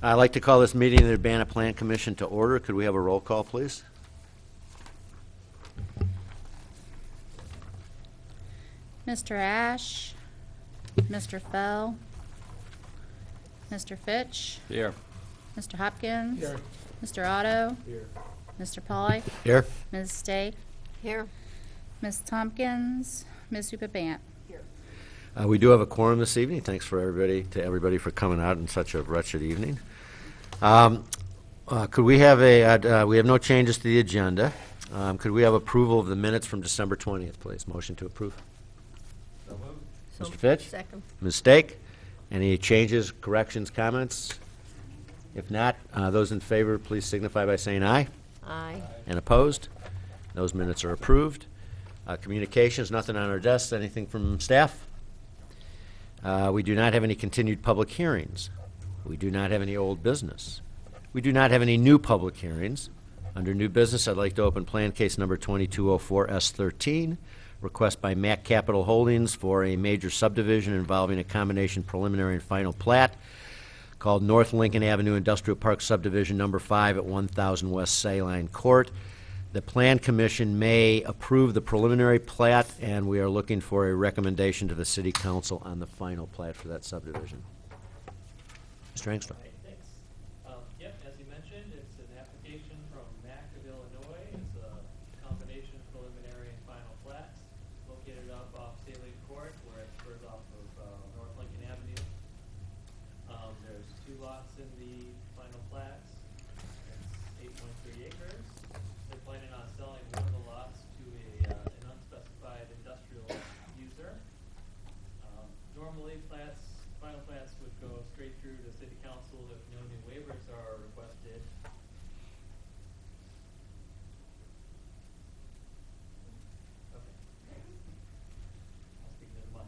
I'd like to call this meeting of the Urbana Plan Commission to order. Could we have a roll call, please? Mr. Ash, Mr. Fell, Mr. Fitch, Here. Mr. Hopkins, Here. Mr. Otto, Here. Mr. Polly, Here. Ms. Stake, Here. Ms. Tompkins, Ms. Hooper-Bant. We do have a quorum this evening. Thanks for everybody for coming out in such a wretched evening. Could we have we have no changes to the agenda. Could we have approval of the minutes from December 20th, please? Motion to approve. Mr. Fitch? Second. Ms. Stake? Any changes, corrections, comments? If not, those in favor, please signify by saying aye. Aye. And opposed? Those minutes are approved. Communications, nothing on our desks. Anything from staff? We do not have any continued public hearings. We do not have any old business. We do not have any new public hearings. Under new business, I'd like to open plan case number 2204S13, request by MAC Capital Holdings for a major subdivision involving a combination preliminary and final plat called North Lincoln Avenue Industrial Park Subdivision Number 5 at 1000 West Saline Court. The Plan Commission may approve the preliminary plat, and we are looking for a recommendation to the City Council on the final plat for that subdivision. Mr. Engstrom. Thanks. Yep, as you mentioned, it's an application from MAC of Illinois. It's a combination preliminary and final plat located up off Saline Court, where it spurs off of North Lincoln Avenue. There's 2 lots in the final plat. It's 8.3 acres. They're planning on selling one of the lots to an unspecified industrial user. Normally, final plats would go straight through to City Council if no new waivers are requested. Okay. I'll speak to the mic.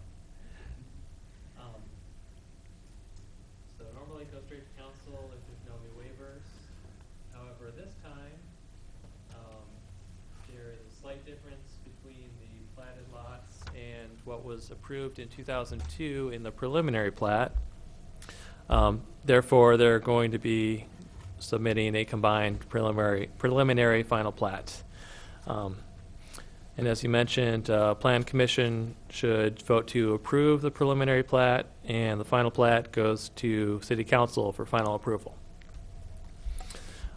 So normally it goes straight to council if there's no new waivers. However, this time, there is a slight difference between the platted lots and what was approved in 2002 in the preliminary plat. Therefore, they're going to be submitting a combined preliminary final plat. And as you mentioned, Plan Commission should vote to approve the preliminary plat, and the final plat goes to City Council for final approval.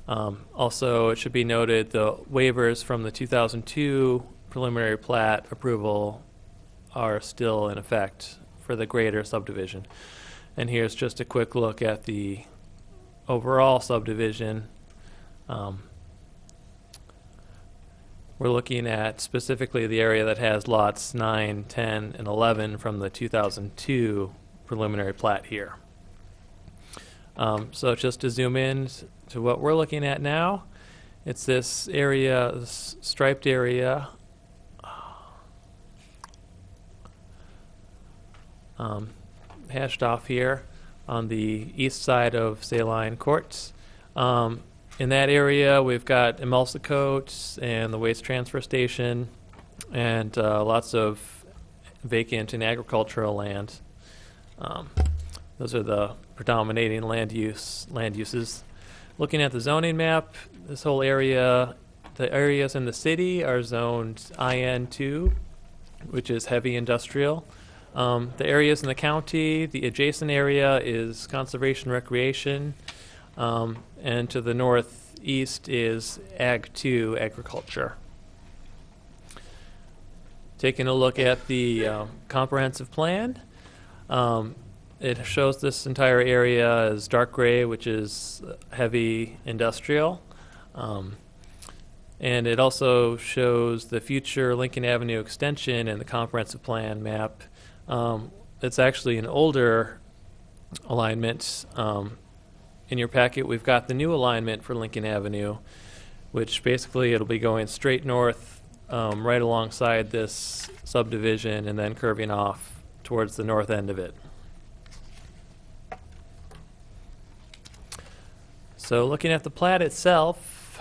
Also, it should be noted the waivers from the 2002 preliminary plat approval are still in effect for the greater subdivision. And here's just a quick look at the overall subdivision. We're looking at specifically the area that has lots 9, 10, and 11 from the 2002 preliminary plat here. So just to zoom in to what we're looking at now, it's this area, this striped area, hashed off here on the east side of Saline Courts. In that area, we've got Emulsicoat and the waste transfer station, and lots of vacant and agricultural land. Those are the predominating land uses. Looking at the zoning map, this whole area, the areas in the city are zoned IN2, which is heavy industrial. The areas in the county, the adjacent area is conservation recreation, and to the northeast is Ag2, agriculture. Taking a look at the comprehensive plan, it shows this entire area as dark gray, which is heavy industrial. And it also shows the future Lincoln Avenue extension in the comprehensive plan map. It's actually an older alignment. In your packet, we've got the new alignment for Lincoln Avenue, which basically it'll be going straight north right alongside this subdivision and then curving off towards the north end of it. So looking at the plat itself,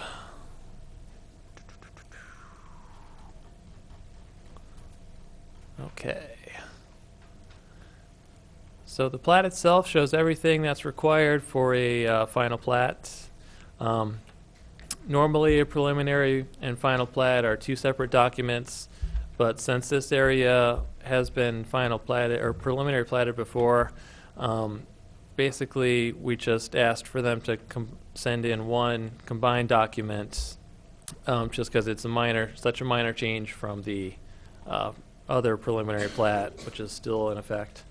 okay. So the plat itself shows everything that's required for a final plat. Normally, a preliminary and final plat are two separate documents, but since this area has been final platted or preliminary platted before, basically we just asked for them to send in one combined document, just because it's such a minor change from the other preliminary plat, which is still in effect.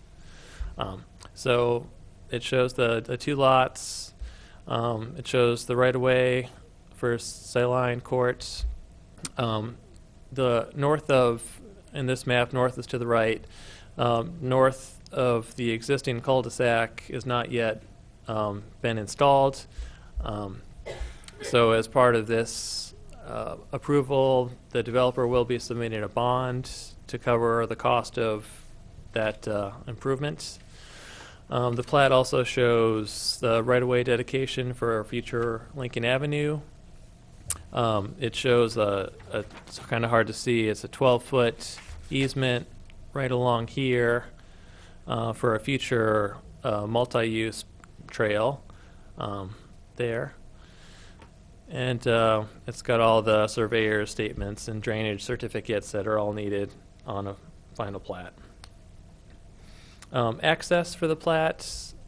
So it shows the two lots. It shows the right-of-way for Saline Court. The north of, in this map, north is to the right. North of the existing cul-de-sac is not yet been installed. So as part of this approval, the developer will be submitting a bond to cover the cost of that improvement. The plat also shows the right-of-way dedication for future Lincoln Avenue. It shows it's kind of hard to see, it's a 12-foot easement right along here for a future multi-use trail there. And it's got all the surveyor's statements and drainage certificates that are all needed on a final plat. Access for the plat,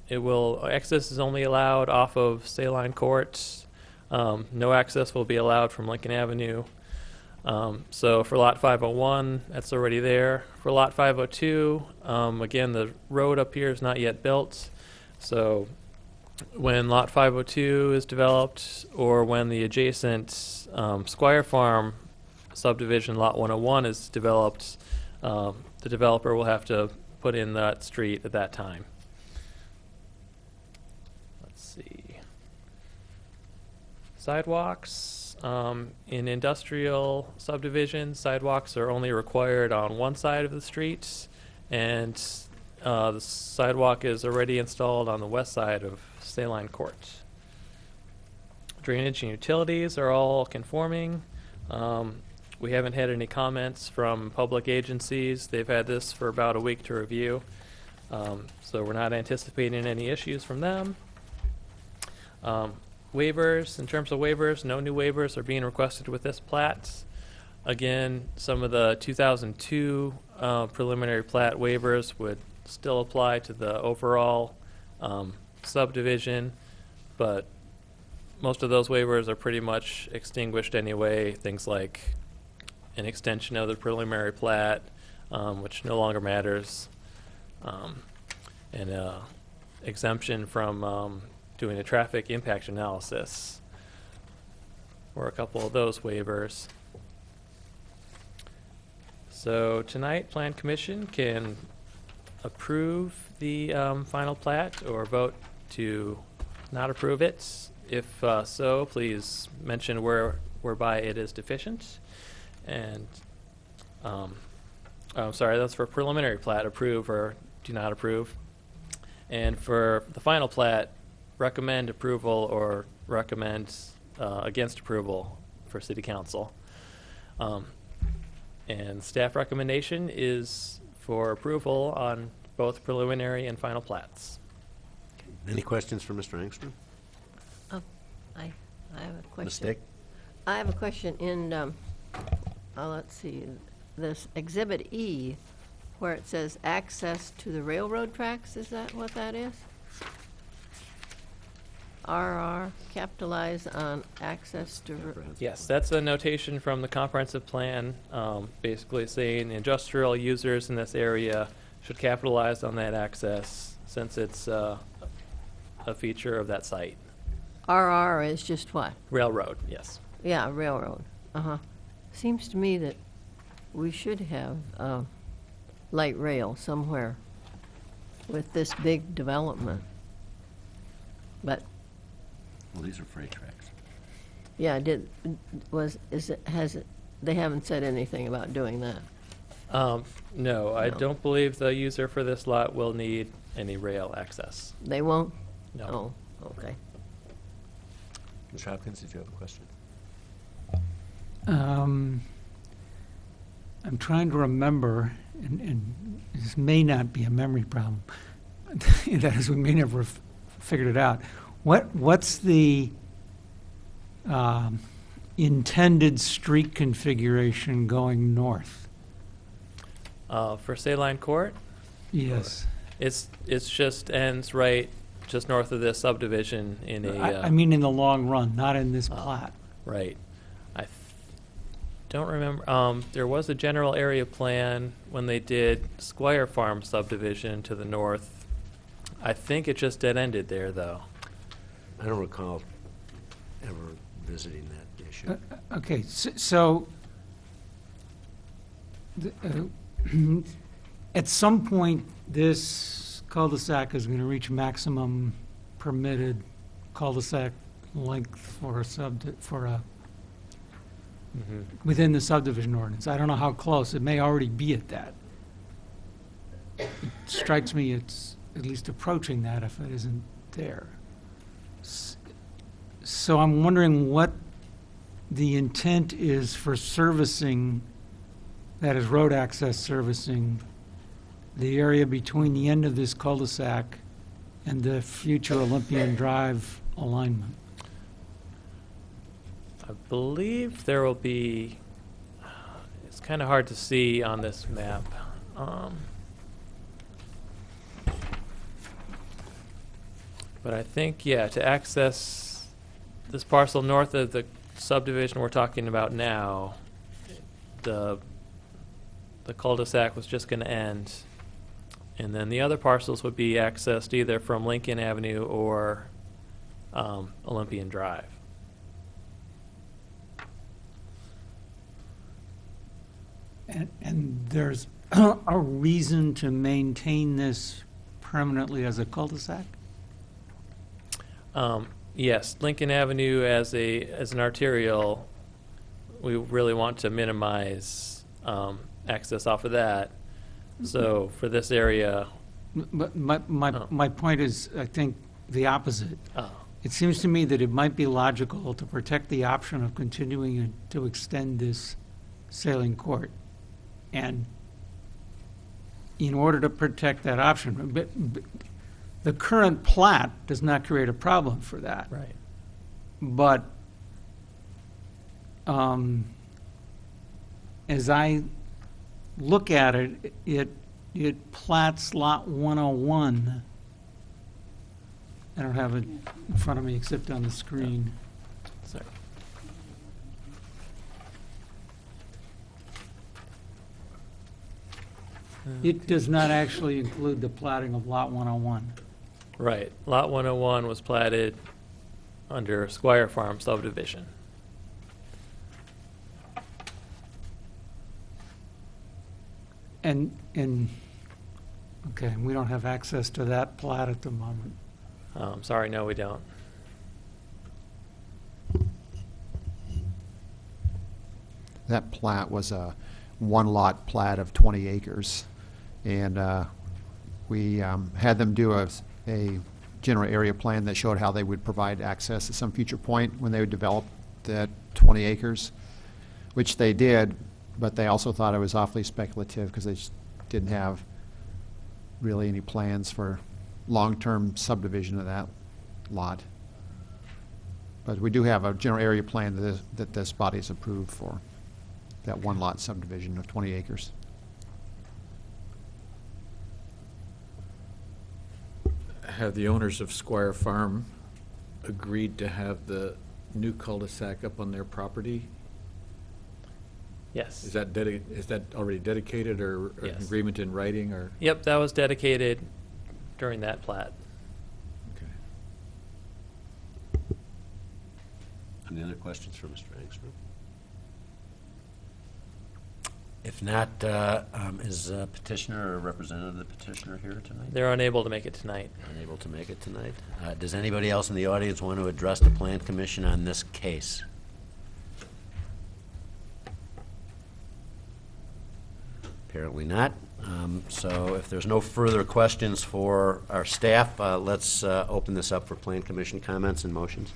access is only allowed off of Saline Court. No access will be allowed from Lincoln Avenue. So for lot 501, that's already there. For lot 502, again, the road up here is not yet built. So when lot 502 is developed, or when the adjacent Squire Farm subdivision, lot 101, is developed, the developer will have to put in that street at that time. Let's see. Sidewalks. In industrial subdivisions, sidewalks are only required on one side of the street, and the sidewalk is already installed on the west side of Saline Court. Drainage and utilities are all conforming. We haven't had any comments from public agencies. They've had this for about a week to review, so we're not anticipating any issues from them. Waivers, in terms of waivers, no new waivers are being requested with this plat. Again, some of the 2002 preliminary plat waivers would still apply to the overall subdivision, but most of those waivers are pretty much extinguished anyway. Things like an extension of the preliminary plat, which no longer matters, and exemption from doing a traffic impact analysis, or a couple of those waivers. So tonight, Plan Commission can approve the final plat or vote to not approve it. If so, please mention whereby it is deficient. And sorry, that's for preliminary plat, approve or do not approve. And for the final plat, recommend approval or recommend against approval for City Council. And staff recommendation is for approval on both preliminary and final plats. Any questions for Mr. Engstrom? I have a question. Mistake? I have a question in, let's see, this Exhibit E, where it says access to the railroad tracks, is that what that is? RR, capitalize on access to, Yes, that's a notation from the comprehensive plan, basically saying industrial users in this area should capitalize on that access since it's a feature of that site. RR is just what? Railroad, yes. Yeah, railroad. Seems to me that we should have light rail somewhere with this big development. But, Well, these are freight tracks. yeah, they haven't said anything about doing that. No, I No. don't believe the user for this lot will need any rail access. They won't? No. Oh, okay. Mr. Hopkins, did you have a question? I'm trying to remember, and this may not be a memory problem. that is, we may never have figured it out. What's the intended street configuration going north? For Saline Court, Yes. it's just ends right just north of this subdivision in a. I mean in the long run, not in this plat. Right. Don't remember. There was a general area plan when they did Squire Farm subdivision to the north. I think it just dead ended there, though. I don't recall ever visiting that issue. Okay, so at some point, this cul-de-sac is going to reach maximum permitted cul-de-sac length for a within the subdivision ordinance. I don't know how close. It may already be at that. It strikes me it's at least approaching that if it isn't there. So I'm wondering what the intent is for servicing, that is road access servicing, the area between the end of this cul-de-sac and the future Olympian Drive alignment. I believe there will be. It's kind of hard to see on this map. But I think, yeah, to access this parcel north of the subdivision we're talking about now, the cul-de-sac was just going to end. And then the other parcels would be accessed either from Lincoln Avenue or Olympian Drive. And there's a reason to maintain this permanently as a cul-de-sac? Yes, Lincoln Avenue as an arterial, we really want to minimize access off of that. So for this area, But my point is, I think, the opposite. oh, It seems to me that it might be logical to protect the option of continuing to extend this sailing court. And in order to protect that option, but the current plat does not create a problem for that. right. But as I look at it, it plats lot 101. I don't have it in front of me except on the screen. Sorry. It does not actually include the platting of lot 101. Right. Lot 101 was platted under Squire Farm subdivision. And, okay, we don't have access to that plat at the moment. Sorry, no, we don't. That plat was a one-lot plat of 20 acres. And we had them do a general area plan that showed how they would provide access at some future point when they would develop that 20 acres, which they did, but they also thought it was awfully speculative because they just didn't have really any plans for long-term subdivision of that lot. But we do have a general area plan that this body has approved for that one-lot subdivision of 20 acres. Have the owners of Squire Farm agreed to have the new cul-de-sac up on their property? Yes. Is that already dedicated or an Yes. agreement in writing or? Yep, that was dedicated during that plat. Okay. Any other questions for Mr. Angstrom? If not, is petitioner or representative of the petitioner here tonight? They're unable to make it tonight. Unable to make it tonight. Does anybody else in the audience want to address the Plan Commission on this case? Apparently not. So if there's no further questions for our staff, let's open this up for Plan Commission comments and motions.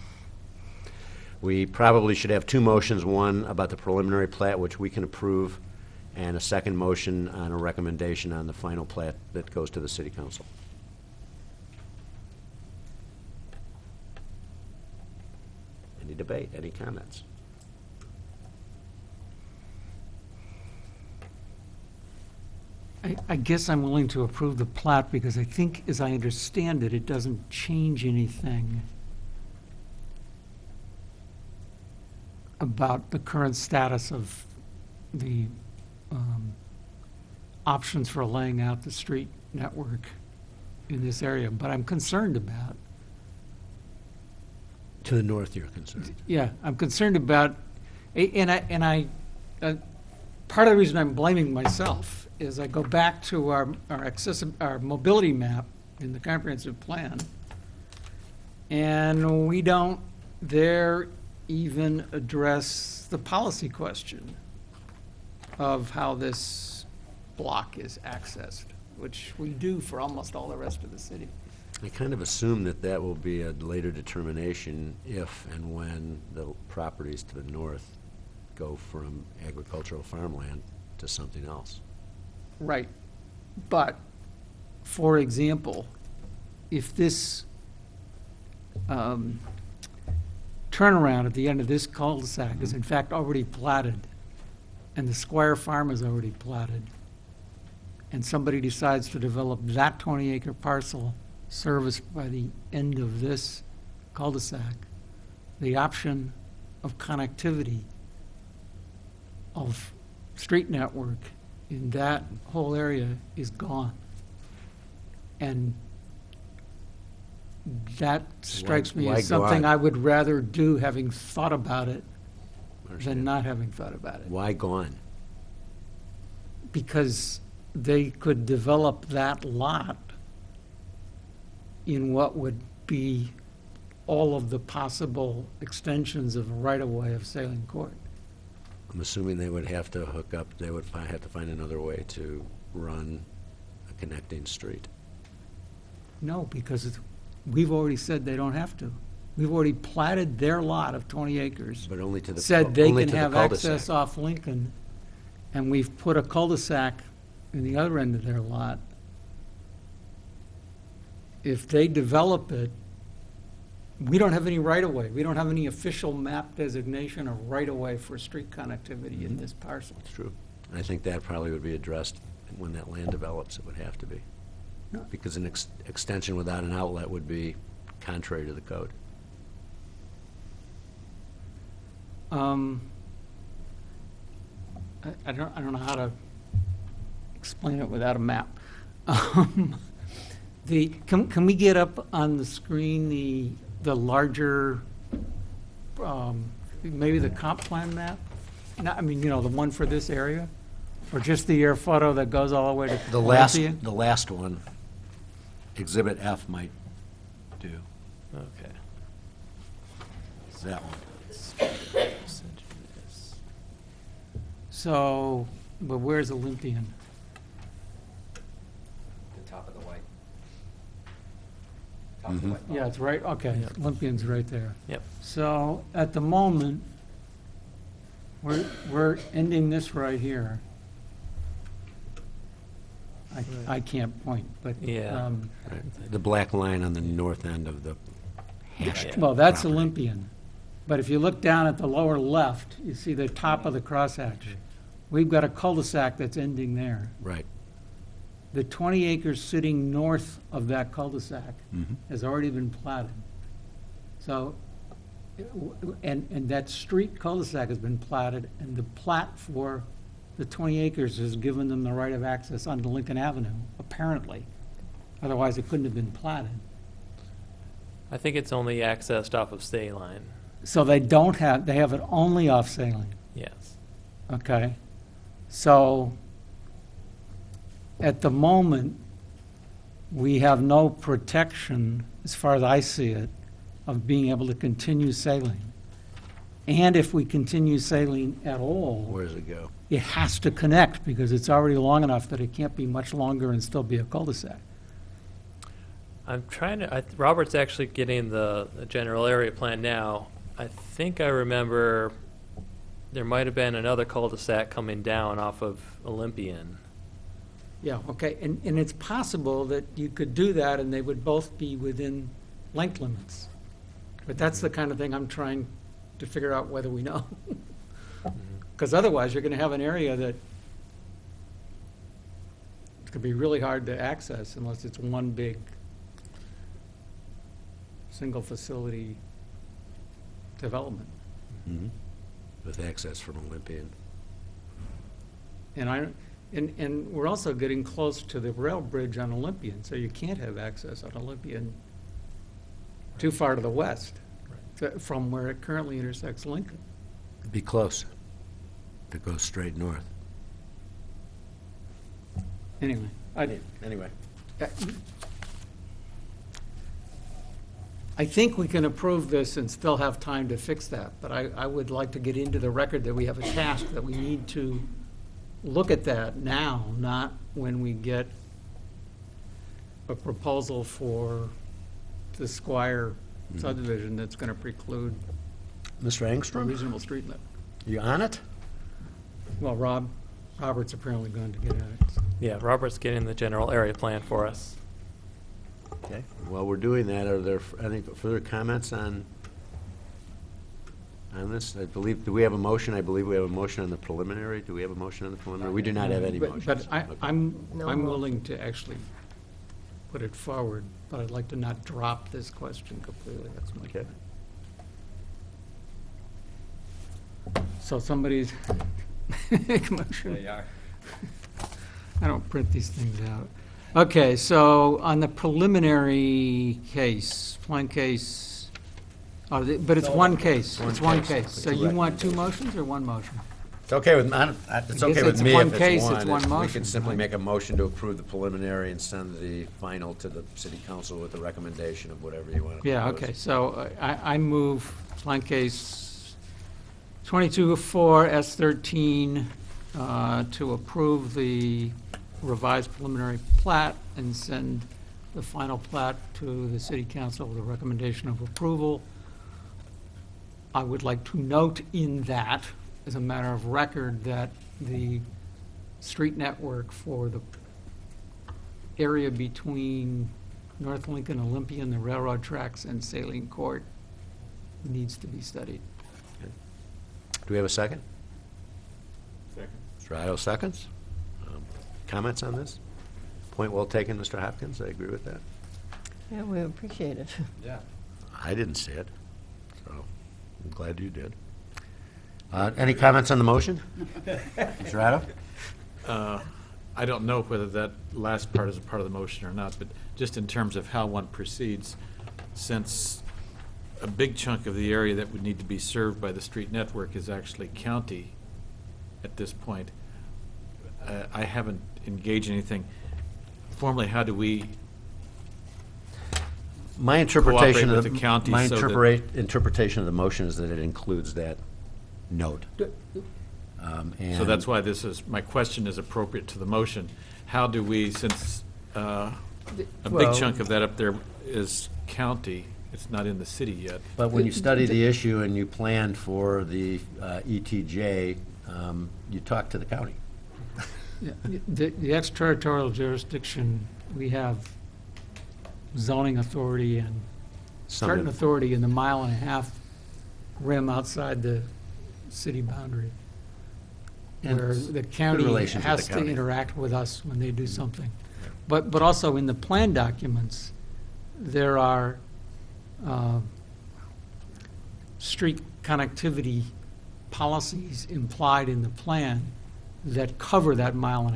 We probably should have two motions, one about the preliminary plat, which we can approve, and a second motion on a recommendation on the final plat that goes to the City Council. debate, any comments? I guess I'm willing to approve the plat because I think, as I understand it, it doesn't change anything about the current status of the options for laying out the street network in this area. But I'm concerned about, To the north, you're concerned. yeah, I'm concerned about, part of the reason I'm blaming myself is I go back to our mobility map in the comprehensive plan, and we don't there even address the policy question of how this block is accessed, which we do for almost all the rest of the city. I kind of assume that that will be a later determination if and when the properties to the north go from agricultural farmland to something else. Right. But, for example, if this turnaround at the end of this cul-de-sac is in fact already platted, and the Squire Farm is already platted, and somebody decides to develop that 20-acre parcel serviced by the end of this cul-de-sac, the option of connectivity of street network in that whole area is gone. And that strikes me why as something gone? I would rather do, having thought about it, than Understand? not having thought about it. Why gone? Because they could develop that lot in what would be all of the possible extensions of a right-of-way of Sailing Court. I'm assuming they would have to hook up, they would have to find another way to run a connecting street. No, because we've already said they don't have to. We've already platted their lot of 20 acres, But only to the said they only can to the have cul-de-sac. access off Lincoln, and we've put a cul-de-sac in the other end of their lot. If they develop it, we don't have any right-of-way. We don't have any official map designation or right-of-way for street connectivity in this parcel. It's true. And I think that probably would be addressed when that land develops, it would have to be. No. Because an extension without an outlet would be contrary to the code. I don't know how to explain it without a map. Can we get up on the screen the larger, maybe the comp plan map? Not, I mean, the one for this area? Or just the air photo that goes all the way to The Olympia? last one, Exhibit F might do, Okay. that one. So, but where's Olympian? The top of the white. Top of the Mhm. white. Yeah, it's right, okay, Yep. Olympian's right there. Yep. So, at the moment, we're ending this right here. I can't point, but. Yeah. Right. The black line on the north end of the hashed Yeah. Well, that's property. Olympian. But if you look down at the lower left, you see the top of the crosshatch. We've got a cul-de-sac that's ending there. Right. The 20 acres sitting north of that cul-de-sac Mhm. has already been platted. So, and that street cul-de-sac has been platted, and the plat for the 20 acres has given them the right of access onto Lincoln Avenue, apparently. Otherwise, it couldn't have been platted. I think it's only accessed off of Stay Line. So they have it only off Sailing. Yes. Okay, so at the moment, we have no protection, as far as I see it, of being able to continue sailing. And if we continue sailing at all, Where does it go? it has to connect because it's already long enough that it can't be much longer and still be a cul-de-sac. I'm trying to, Robert's actually getting the general area plan now. I think I remember there might have been another cul-de-sac coming down off of Olympian. Yeah, okay, and it's possible that you could do that and they would both be within length limits. But that's the kind of thing I'm trying to figure out whether we know. Because otherwise, you're going to have an area that it's going to be really hard to access unless it's one big, single facility development. With access from Olympian. And we're also getting close to the rail bridge on Olympian, so you can't have access on Olympian too far to the west from where it currently intersects Lincoln. Be close. To go straight north. Anyway, Anyway. I think we can approve this and still have time to fix that, but I would like to get into the record that we have a task, that we need to look at that now, not when we get a proposal for the Squire subdivision that's going to preclude Mr. a Engstrom, reasonable street limit. you on it? Well, Robert's apparently going to get at it. So. Yeah, Robert's getting the general area plan for us. Okay. While we're doing that, are there any further comments on this? I believe, do we have a motion? I believe we have a motion on the preliminary. Do we have a motion on the preliminary? We do not have any motions. But Okay. I'm No willing to actually put it forward, but I'd like to not drop this question completely. That's my Okay. So somebody's make a motion. They are. I don't print these things out. Okay, so on the preliminary case, one case, but it's one case. It's one case. So you want two motions or one motion? It's okay with, it's okay with it's me one if case, it's it's one. one We motion, can simply right? make a motion to approve the preliminary and send the final to the city council with the recommendation of whatever you want to Yeah, propose. okay, so I move one case 22-4 S13 to approve the revised preliminary plat and send the final plat to the city council with a recommendation of approval. I would like to note in that, as a matter of record, that the street network for the area between North Lincoln, Olympian, the railroad tracks, and Saline Court needs to be studied. Do we have a second? Second. Mr. Idle seconds. Comments on this? Point well taken, Mr. Hopkins. I agree with that. Yeah, we appreciate it. Yeah. I didn't see it, so I'm glad you did. Any comments on the motion? Mr. Idle? I don't know whether that last part is a part of the motion or not, but just in terms of how one proceeds, since a big chunk of the area that would need to be served by the street network is actually county at this point, I haven't engaged anything. Formally, how do we My interpretation Cooperate of with the county my so that- interpretation of the motion is that it includes that note. So that's why my question is appropriate to the motion. How do we, since a big Well- chunk of that up there is county, it's not in the city yet. But when you study the issue and you plan for the ETJ, you talk to the county. Yeah, the extraterritorial jurisdiction, we have zoning authority and certain authority in the 1.5 rim outside the city boundary, And where the county relations with has the to county. interact with us when they do something. But also in the plan documents, there are street connectivity policies implied in the plan that cover that 1.5 miles.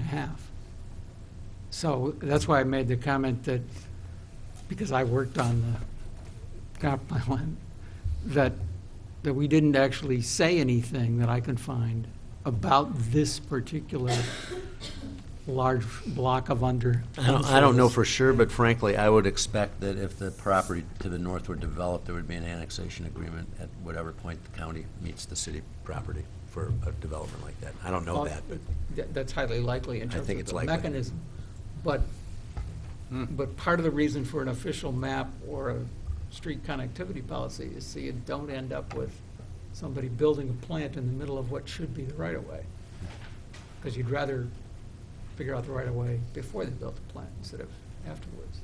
So that's why I made the comment that, because I worked on the comp plan, that we didn't actually say anything that I can find about this particular large block of I don't know for sure, but frankly, I would expect that if the property to the north were developed, there would be an annexation agreement at whatever point the county meets the city property for a development like that. I don't know Well, that, but That's highly likely in I terms think of it's the likely. mechanism. But part of the reason for an official map or a street connectivity policy is so you don't end up with somebody building a plant in the middle of what should be the right-of-way. Because you'd rather figure out the right-of-way before they built the plant instead of afterwards.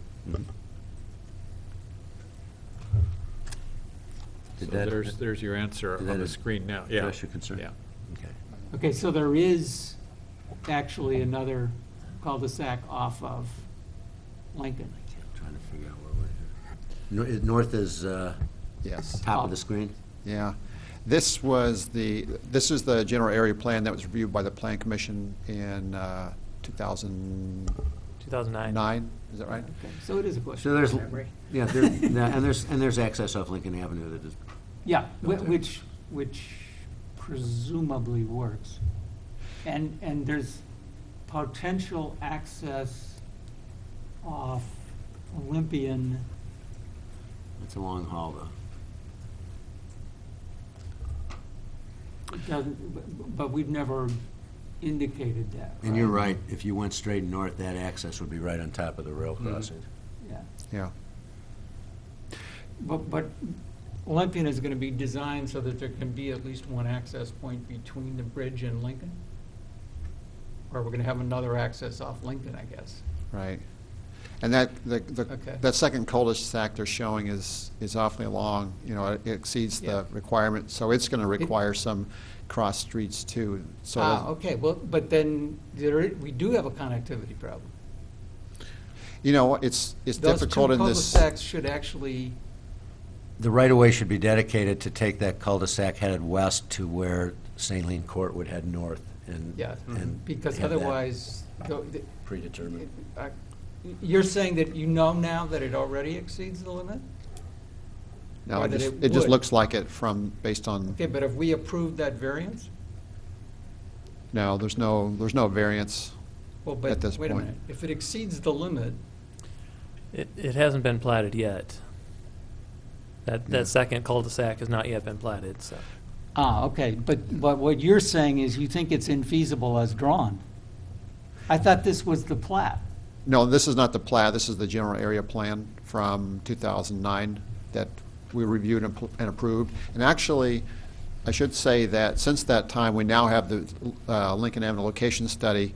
So Did that there's your answer did on that the screen now. Yeah. address your concern? Yeah. Okay. Okay, so there is actually another cul-de-sac off of Lincoln. Trying to figure out where we're. North is Yes. top of the screen? Yeah. This is the general area plan that was reviewed by the Plan Commission in 2009, 2009. is that right? Okay, so it is a question. So there's, of memory. yeah, and there's access off Lincoln Avenue that is, Yeah, which presumably works. And there's potential access off Olympian. it's a long haul though. It doesn't, but we've never indicated that. And you're right, if you went straight north, that access would be right on top of the rail crossing. Yeah, Yeah. but Olympian is going to be designed so that there can be at least one access point between the bridge and Lincoln? Or we're going to have another access off Lincoln, I guess? Right. And that, Okay. that second cul-de-sac they're showing is awfully long, you know, it exceeds Yeah. the requirement, so it's gonna require some cross streets too. So Okay, well, but then we do have a connectivity problem. you know, it's difficult in Those this. two cul-de-sacs should actually, The right-of-way should be dedicated to take that cul-de-sac headed west to where Saline Court would head north and. yeah, and because have that otherwise, Predetermined. you're saying that you know now that it already exceeds the limit? No, or it that just, it it just would. looks like it based on, Okay, but have we approved that variance? no, there's no variance. Well, but, At this wait a point. minute, if it exceeds the limit, It hasn't been platted yet. That second cul-de-sac has not yet been platted, so. okay, but what you're saying is you think it's infeasible as drawn? I thought this was the plat. No, this is not the plat, this is the general area plan from 2009 that we reviewed and approved. And actually, I should say that since that time, we now have the Lincoln Avenue location study,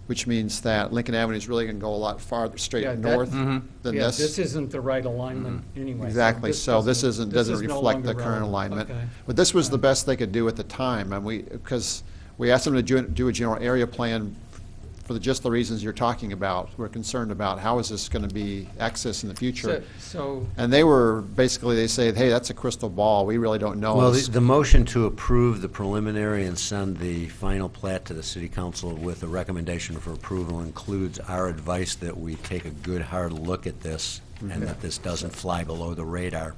which means that Lincoln Avenue is really going to go a lot farther Yeah, straight that- north Mm-hmm. than Yeah, this. this isn't the right alignment anyway. Exactly, so this doesn't is no reflect the longer current relevant. alignment. Okay. But this was the best they could do at the time, and because we asked them to do a general area plan for just the reasons you're talking about. We're concerned about how is this going to be accessed in the future. So, And they said, hey, that's a crystal ball, we really don't know. Well, It's- the motion to approve the preliminary and send the final plat to the city council with a recommendation for approval includes our advice that we take a good, hard look at this and that this doesn't fly below the radar.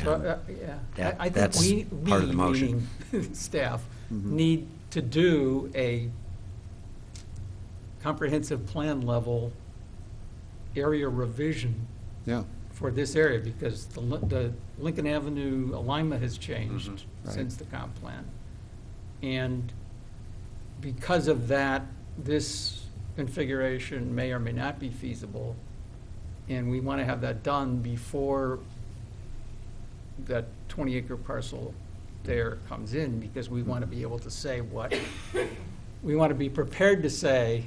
so, And yeah, that- I think that's we, part of the motion. meaning staff, Mm-hmm. need to do a comprehensive plan level area revision Yeah, for this area, because the Lincoln Avenue alignment has changed Right. since the comp plan. And because of that, this configuration may or may not be feasible, and we want to have that done before that 20-acre parcel there comes in, because we want to be able to say what, we want to be prepared to say,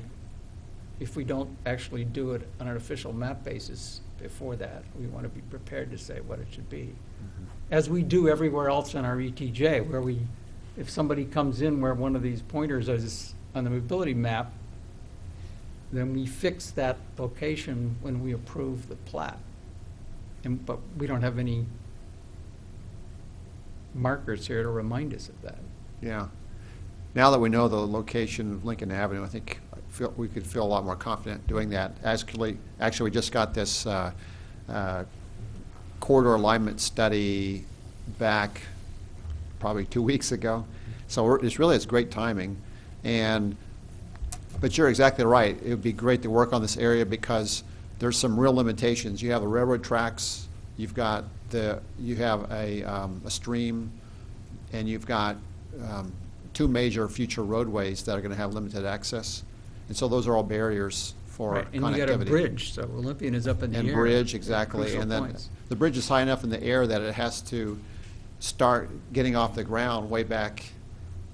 if we don't actually do it on an official map basis before that, we want to be prepared to say what it should be. As we do everywhere else on our ETJ, where if somebody comes in where one of these pointers is on the mobility map, then we fix that location when we approve the plat. But we don't have any markers here to remind us of that. yeah. Now that we know the location of Lincoln Avenue, I think we could feel a lot more confident doing that. Actually, we just got this corridor alignment study back probably 2 weeks ago. So it's great timing. But you're exactly right. It would be great to work on this area because there's some real limitations. You have the railroad tracks, you have a stream, and you've got two major future roadways that are going to have limited access. And so those are all barriers for Right, connectivity. and you got a bridge, so Olympian is up in the air. And bridge, exactly. Crucial And then points. the bridge is high enough in the air that it has to start getting off the ground way back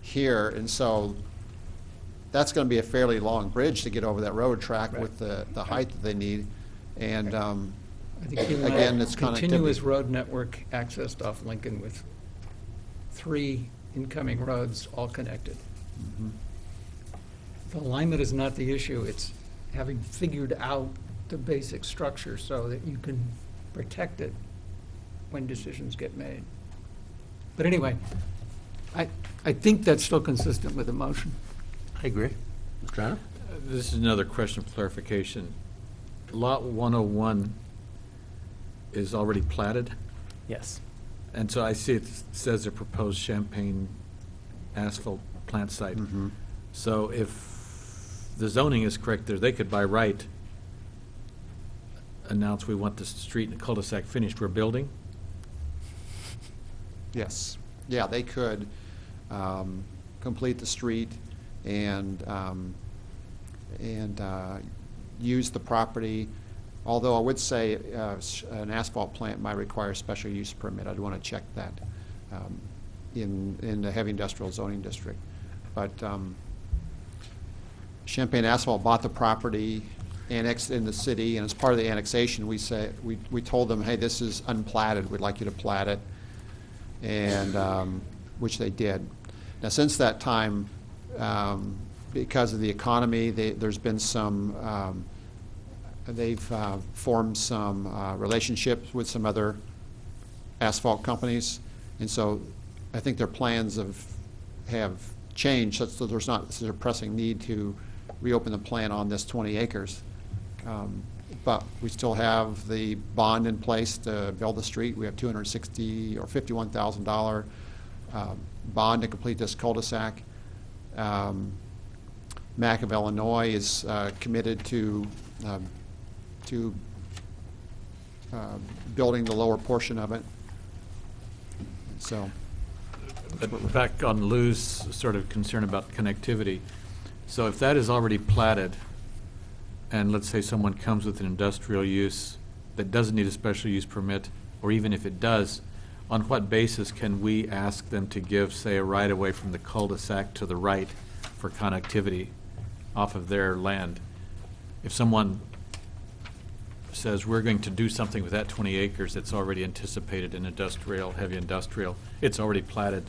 here. And so that's going to be a fairly long bridge to get over that railroad track with the height that they need. And I think you want Again, it's connectivity. continuous road network accessed off Lincoln with 3 incoming roads all connected. The alignment is not the issue, it's having figured out the basic structure so that you can protect it when decisions get made. But anyway, I think that's still consistent with the motion. I agree. Mr. Otto? This is another question of clarification. Lot 101 is already platted, Yes. and so I see it says a proposed Champagne asphalt plant site. So if the zoning is correct there, they could by right announce we want the street and cul-de-sac finished, we're building. Yes. Yeah, they could complete the street and use the property. Although I would say an asphalt plant might require a special use permit. I'd want to check that in the heavy industrial zoning district. But Champagne Asphalt bought the property, annexed in the city, and as part of the annexation, we told them, hey, this is unplatted. We'd like you to plat it, and which they did. Now, since that time, because of the economy, there's been some. They've formed some relationships with some other asphalt companies, and so I think their plans have changed such that there's not such a pressing need to reopen the plant on this 20 acres. But we still have the bond in place to build the street. We have $260,000 or $51,000 bond to complete this cul-de-sac. MAC of Illinois is committed to building the lower portion of it. So, But back on Lou's sort of concern about connectivity, so if that is already platted, and let's say someone comes with an industrial use that doesn't need a special use permit, or even if it does, on what basis can we ask them to give, say, a right-of-way from the cul-de-sac to the right for connectivity off of their land? If someone says, we're going to do something with that 20 acres that's already anticipated in industrial, heavy industrial, it's already platted,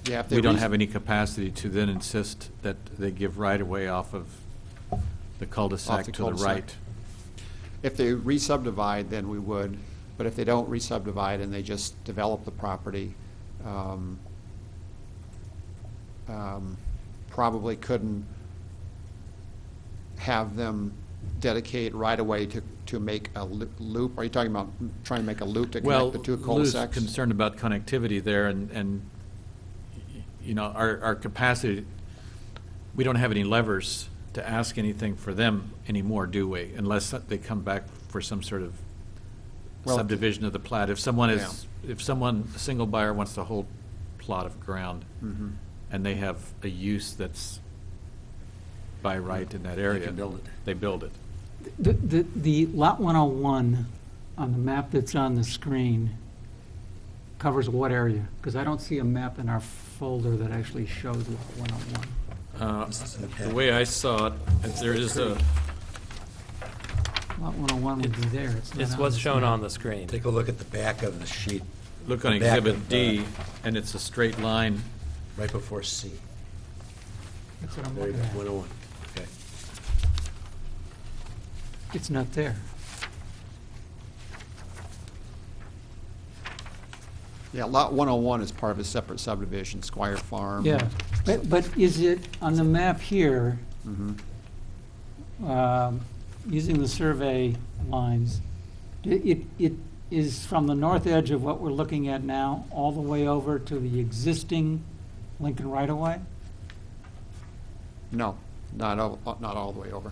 yeah, if they we don't have any capacity to then insist that they give right-of-way off of the cul-de-sac to the cul-de-sac. right. If they re-subdivide, then we would, but if they don't re-subdivide and they just develop the property, probably couldn't have them dedicate right-of-way to make a loop. Are you talking about trying to make a loop to Well, connect the two Lou's cul-de-sacs? concerned about connectivity there, and you know, our capacity, we don't have any levers to ask anything for them anymore, do we? Unless they come back for some sort of Well, subdivision of the plat. If someone Yeah. a single buyer wants the whole plot of ground, Mhm. and they have a use that's by right in that area. can build it. They build it. The Lot 101 on the map that's on the screen covers what area? Because I don't see a map in our folder that actually shows Lot 101. The way I saw it, there is a, Lot 101 would be there. It's not It's on what's this shown map. on the screen. Take a look at the back of the sheet, look on The back Exhibit of, D, and it's a straight line. right before C. That's what I'm There you looking go, at. 101. Okay. It's not there. Yeah, Lot 101 is part of a separate subdivision, Squire Farm. Yeah, but is it on the map here, Mhm. using the survey lines, it is from the north edge of what we're looking at now, all the way over to the existing Lincoln right-of-way? No, not all the way over.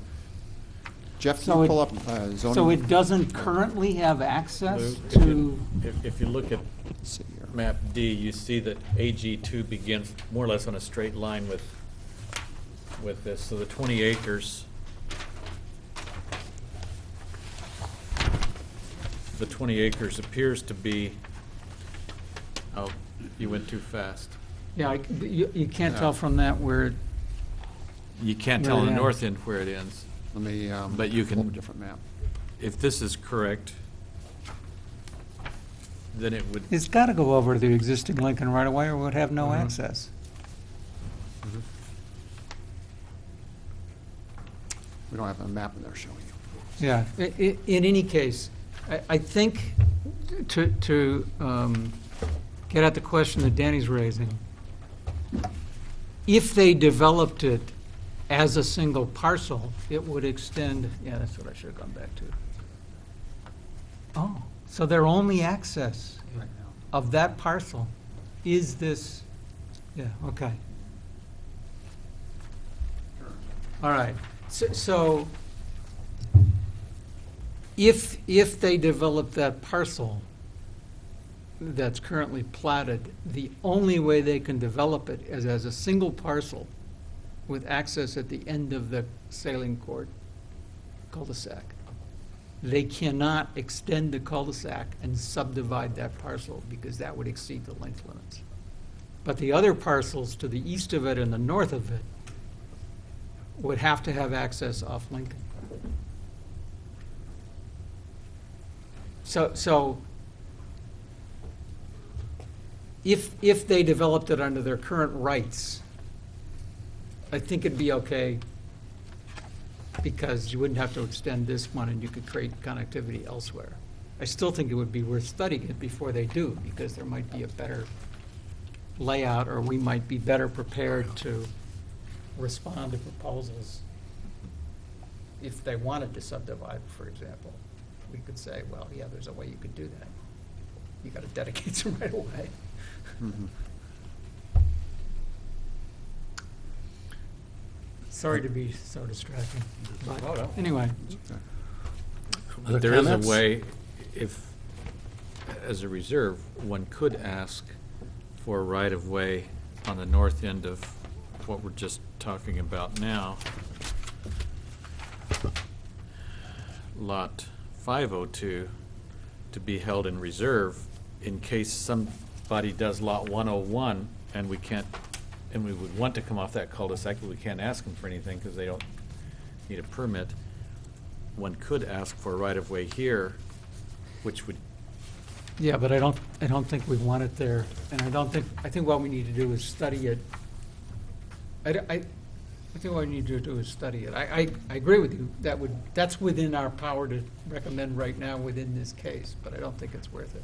Jeff, can So you it- pull up zoning? So it doesn't currently have access Lou, to, If you look at Let's see here. map D, you see that AG2 begins more or less on a straight line with this. So the 20 acres, appears to be, oh, you went too fast. yeah, you can't tell from that where, You can't Where tell it on the ends. north end where it ends. Let me But you pull up can- a different map. if this is correct, then it would, It's got to go over to the existing Lincoln right-of-way or it would have no Mhm. access. We don't have a map in there showing you. Yeah, in any case, I think to get at the question that Danny's raising, if they developed it as a single parcel, it would extend, yeah, that's what I should have gone back to. Oh, so their only access of that parcel is this, yeah, okay. All right, so if they develop that parcel that's currently platted, the only way they can develop it is as a single parcel with access at the end of the sailing court cul-de-sac. They cannot extend the cul-de-sac and subdivide that parcel because that would exceed the length limits. But the other parcels to the east of it and the north of it would have to have access off Lincoln. So if they developed it under their current rights, I think it'd be okay because you wouldn't have to extend this one and you could create connectivity elsewhere. I still think it would be worth studying it before they do because there might be a better layout or we might be better prepared to respond to proposals. If they wanted to subdivide, for example, we could say, well, yeah, there's a way you could do that. You got to dedicate some right away. Sorry to be so distracting, but anyway. Other there is a comments? way, if, as a reserve, one could ask for a right-of-way on the north end of what we're just talking about now. Lot 502 to be held in reserve in case somebody does Lot 101 and we can't, and we would want to come off that cul-de-sac, but we can't ask them for anything because they don't need a permit. One could ask for a right-of-way here, which would, Yeah, but I don't think we want it there, and I think what we need to do is study it. I think what we need to do is study it. I agree with you, that's within our power to recommend right now within this case, but I don't think it's worth it.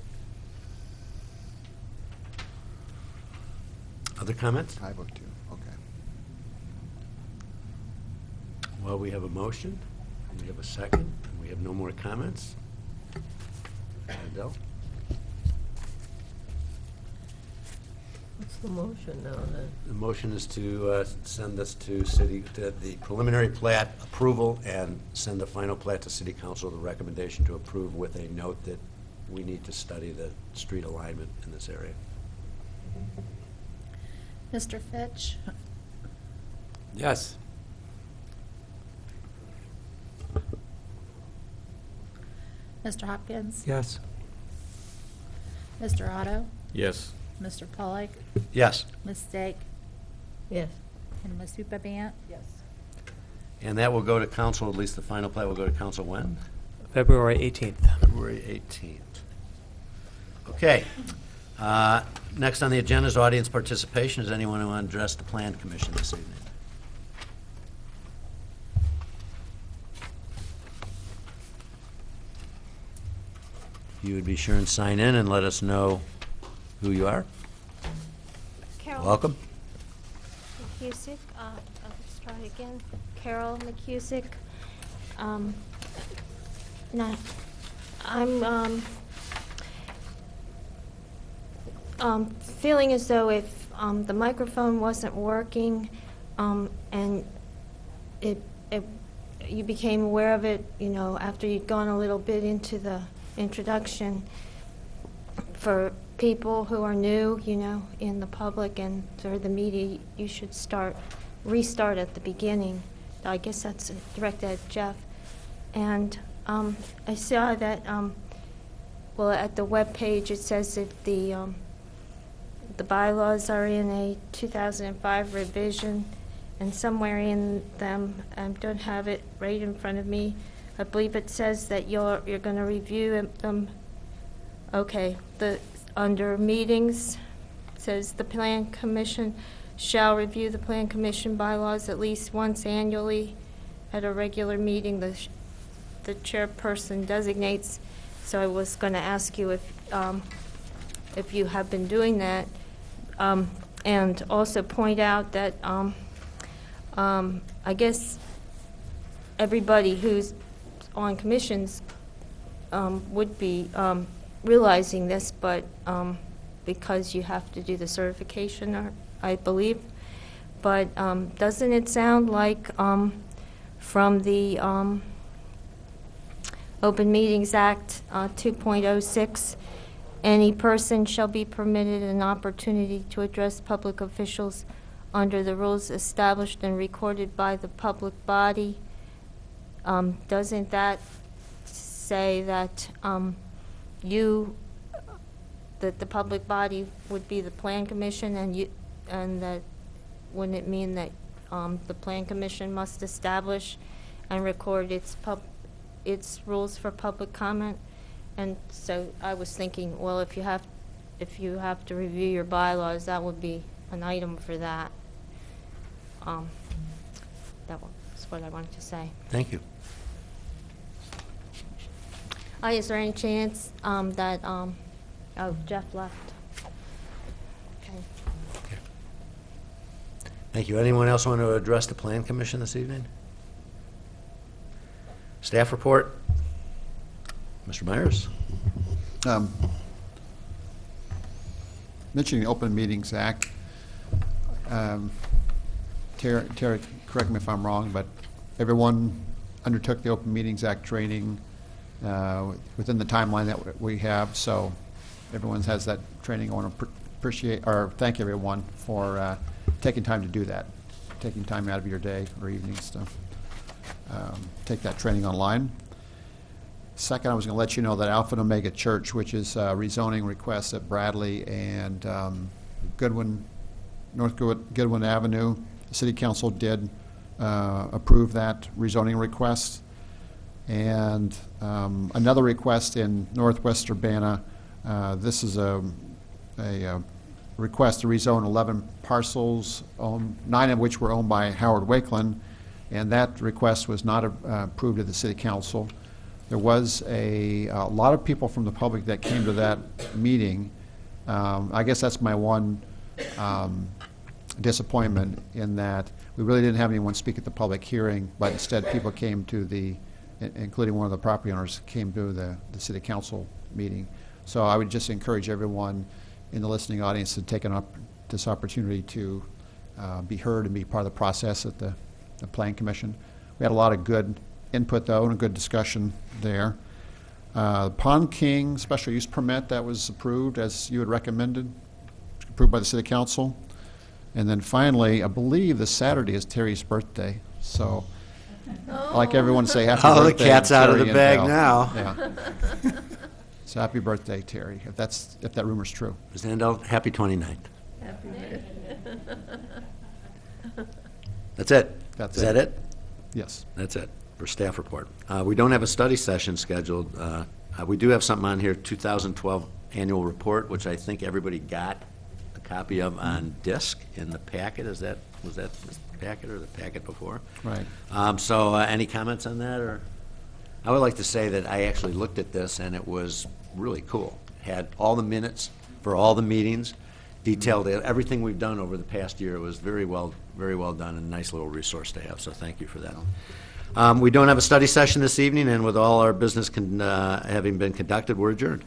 Other comments? 502, okay. Well, we have a motion, and we have a second, and we have no more comments. Adele? What's the motion now then? The motion is to send this to the preliminary plat approval and send the final plat to city council, the recommendation to approve with a note that we need to study the street alignment in this area. Mr. Fitch? Yes. Mr. Hopkins? Yes. Mr. Otto? yes. Mr. Pollak? Yes. Ms. Stake? Yes. And Ms. Hooperman? Yes. And that will go to council, at least the final plat will go to council when? February 18th. February 18th. Okay. Next on the agenda is audience participation. Does anyone want to address the Plan Commission this evening? You would be sure and sign in and let us know who you are. Carol Welcome. McCusick, let's try again. Carol McCusick. Now, I'm feeling as though if the microphone wasn't working, and you became aware of it, you know, after you'd gone a little bit into the introduction, for people who are new, you know, in the public and through the media, you should restart at the beginning. I guess that's directed at Jeff. And I saw that, well, at the web page it says that the bylaws are in a 2005 revision, and somewhere in them, I don't have it right in front of me, I believe it says that you're going to review them. Okay, under meetings, it says the Plan Commission shall review the Plan Commission bylaws at least once annually at a regular meeting the chairperson designates. So I was going to ask you if you have been doing that, and also point out that I guess everybody who's on commissions would be realizing this, but because you have to do the certification, I believe. But doesn't it sound like from the Open Meetings Act 2.06, any person shall be permitted an opportunity to address public officials under the rules established and recorded by the public body? Doesn't that say that that the public body would be the Plan Commission, and that wouldn't it mean that the Plan Commission must establish and record its rules for public comment? And so I was thinking, well, if you have to review your bylaws, that would be an item for that. That was what I wanted to say. Thank you. Is there any chance that Jeff left? Okay. Thank you. Anyone else want to address the Plan Commission this evening? Staff report? Mr. Myers? Mentioning the Open Meetings Act, Terry, correct me if I'm wrong, but everyone undertook the Open Meetings Act training within the timeline that we have, so everyone has that training. I want to appreciate or thank everyone for taking time to do that, taking time out of your day or evenings to take that training online. Second, I was going to let you know that Alpha and Omega Church, which is rezoning requests at Bradley and North Goodwin Avenue, the City Council did approve that rezoning request. And another request in Northwest Urbana, this is a request to rezone 11 parcels, 9 of which were owned by Howard Wakeland, and that request was not approved at the City Council. There was a lot of people from the public that came to that meeting. I guess that's my one disappointment, in that we really didn't have anyone speak at the public hearing, but instead people came to including one of the property owners, came to the City Council meeting. So I would just encourage everyone in the listening audience to take this opportunity to be heard and be part of the process at the Plan Commission. We had a lot of good input, though, and a good discussion there. Pond King special use permit, that was approved as you had recommended, approved by the City Council. And then finally, I believe this Saturday is Terry's birthday, so I'd like everyone to say happy birthday. Oh, the cat's out of Terry the and bag Val. now. Yeah. So happy birthday, Terry, if that rumor's true. Ms. Handel, happy 29th. That's it? That's Is it. that it? Yes. That's it for staff report. We don't have a study session scheduled. We do have something on here, 2012 annual report, which I think everybody got a copy of on disc in the packet. Was that the packet or the packet before? Right. So any comments on that? Or I would like to say that I actually looked at this, and it was really cool. It had all the minutes for all the meetings, detailed everything we've done over the past year. It was very well done, and a nice little resource to have, so thank you for that. We don't have a study session this evening, and with all our business having been conducted, we're adjourned.